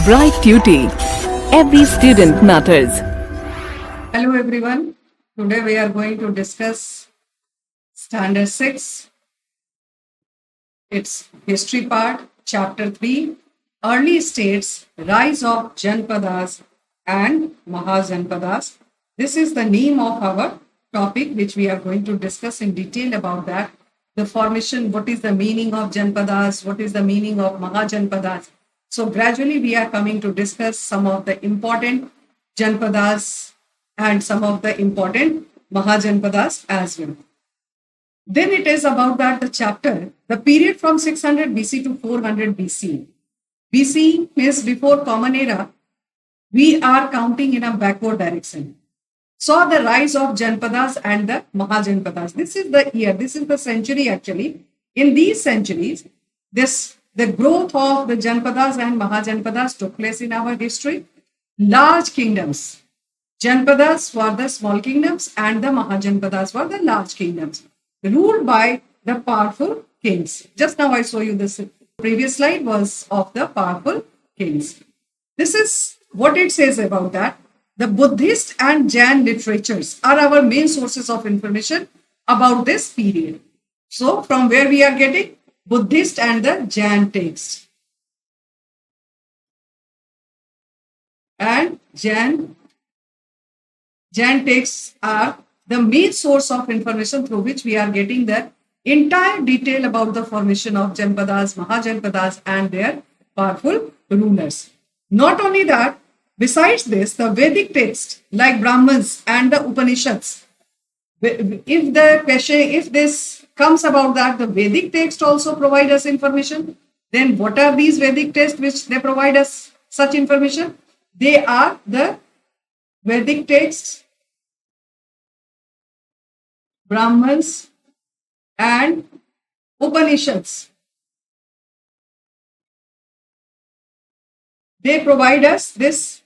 Bright Tuty. Every student matters. Hello everyone. Today we are going to discuss Standard 6. It's history part, chapter 3, early states, rise of Janapadas and Mahajanapadas. This is the name of our topic which we are going to discuss in detail about that. The formation, what is the meaning of Janapadas, what is the meaning of Mahajanapadas. So gradually we are coming to discuss some of the important Janapadas and some of the important Mahajanapadas as well. Then it is about that the chapter, the period from 600 BC to 400 BC. BC means before Common Era. We are counting in a backward direction. Saw the rise of Janapadas and the Mahajanapadas. This is the year, this is the century actually. In these centuries, the growth of the Janapadas and Mahajanapadas took place in our history. Large kingdoms. Janapadas were the small kingdoms and the Mahajanapadas were the large kingdoms, ruled by the powerful kings. Just now I saw you this previous slide was of the powerful kings. This is what it says about that. The Buddhist and Jain literatures are our main sources of information about this period. So from where we are getting Buddhist and the Jain texts. And Jain texts are the main source of information through which we are getting the entire detail about the formation of Janapadas, Mahajanapadas and their powerful rulers. Not only that, besides this, the Vedic texts like Brahmans and the Upanishads, if this comes about that, the Vedic text also provide us information, then what are these Vedic texts which they provide us such information? They are the Vedic texts, Brahmans and Upanishads. They provide us this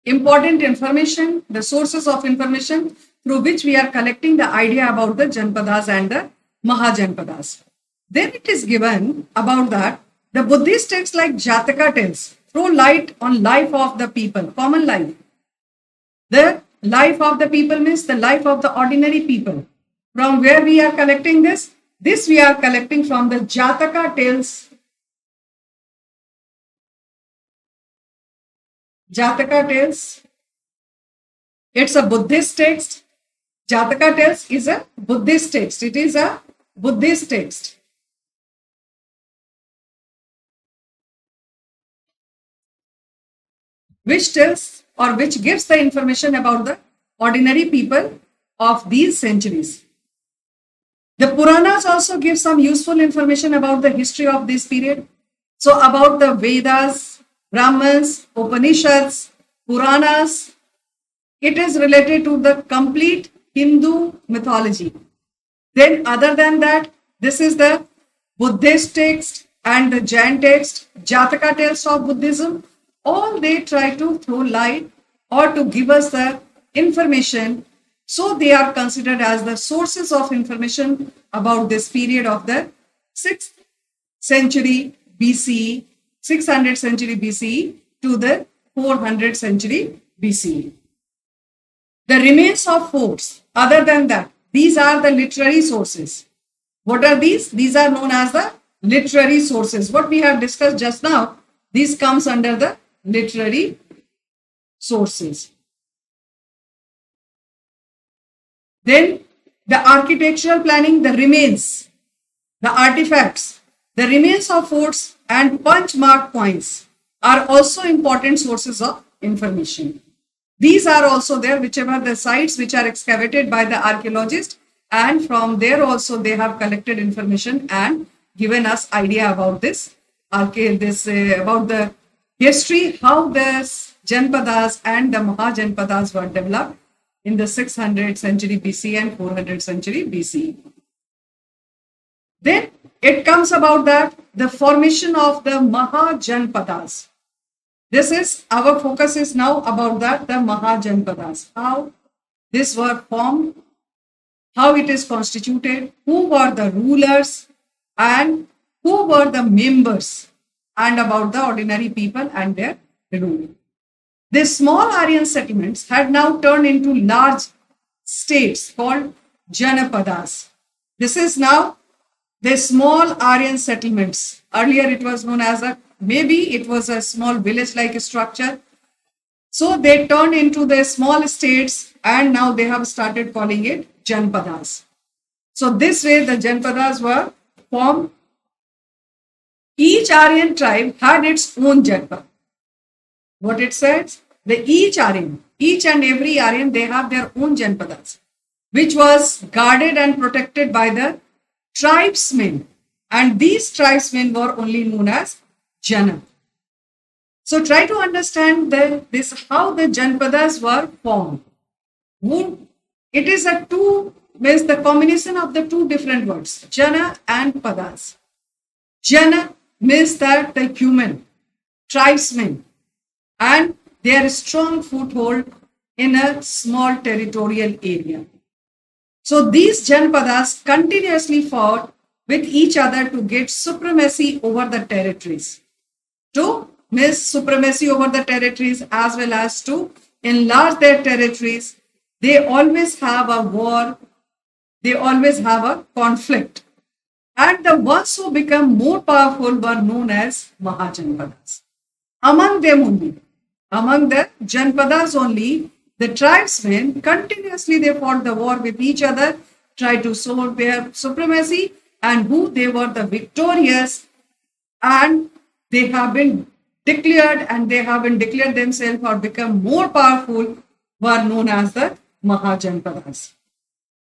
important information, the sources of information through which we are collecting the idea about the Janapadas and the Mahajanapadas. Then it is given about that the Buddhist texts like Jataka tells throw light on life of the people, common life. The life of the people means the life of the ordinary people. From where we are collecting this? This we are collecting from the Jataka tales. Jataka tales. It's a Buddhist text. Jataka tales is a Buddhist text. It is a Buddhist text. Which tells or which gives the information about the ordinary people of these centuries. The Puranas also give some useful information about the history of this period. So about the Vedas, Brahmans, Upanishads, Puranas, it is related to the complete Hindu mythology. Then other than that, this is the Buddhist text and the Jain text, Jataka tales of Buddhism. All they try to throw light or to give us the information. So they are considered as the sources of information about this period of the 6th century BCE, 600th century BCE to the 400th century BCE. The remains of forts, other than that, these are the literary sources. What are these? These are known as the literary sources. What we have discussed just now, this comes under the literary sources. Then the architectural planning, the remains, the artifacts, the remains of forts and punch mark coins are also important sources of information. These are also there, whichever the sites which are excavated by the archaeologists, and from there also they have collected information and given us idea about this, about the history, how the Janapadas and the Mahajanapadas were developed in the 600th century BC and 400th century BC. Then it comes about that the formation of the Mahajanapadas. This is our focus is now about that the Mahajanapadas, how this were formed, how it is constituted, who were the rulers and who were the members and about the ordinary people and their rule. These small Aryan settlements had now turned into large states called Janapadas. This is now the small Aryan settlements. Earlier it was known as maybe it was a small village-like structure. So they turned into the small states and now they have started calling it Janpadas. So this way the Janpadas were formed. Each Aryan tribe had its own Janpad. What it says? Each and every Aryan, they have their own Janpadas, which was guarded and protected by the tribesmen. And these tribesmen were only known as Jana. So try to understand how the Janpadas were formed. It is the combination of the two different words, Jana and Padas. Jana means that the human, tribesmen, and their strong foothold in a small territorial area. So these Janpadas continuously fought with each other to get supremacy over the territories. To miss supremacy over the territories as well as to enlarge their territories, they always have a war, they always have a conflict. And the ones who become more powerful were known as Mahajanapadas. Among the Janpadas only, the tribesmen continuously they fought the war with each other, tried to show their supremacy, and who they were the victorious, and they have been declared themselves or become more powerful, were known as the Mahajanapadas.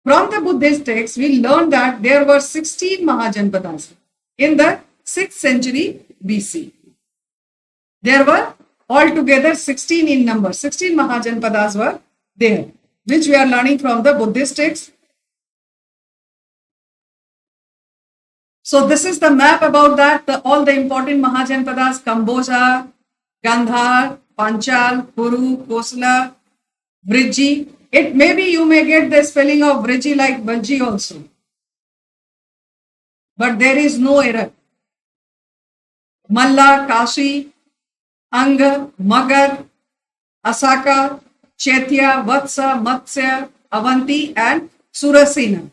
From the Buddhist texts, we learn that there were 16 Mahajanapadas in the 6th century BC. There were altogether 16 in number. 16 Mahajanapadas were there, which we are learning from the Buddhist texts. So this is the map about that. All the important Mahajanapadas: Kamboja, Gandhar, Panchal, Kuru, Kosala, Vriji. It maybe you may get the spelling of Vriji like Vaji also. But there is no error. Malla, Kashi, Anga, Magar, Asaka, Chaitya, Vatsa, Matsya, Avanti and Surasena.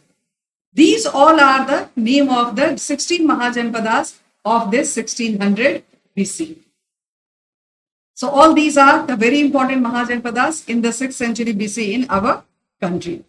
These all are the name of the 16 Mahajanapadas of this 1600 BC. So all these are the very important Mahajanapadas in the 6th century BC in our country.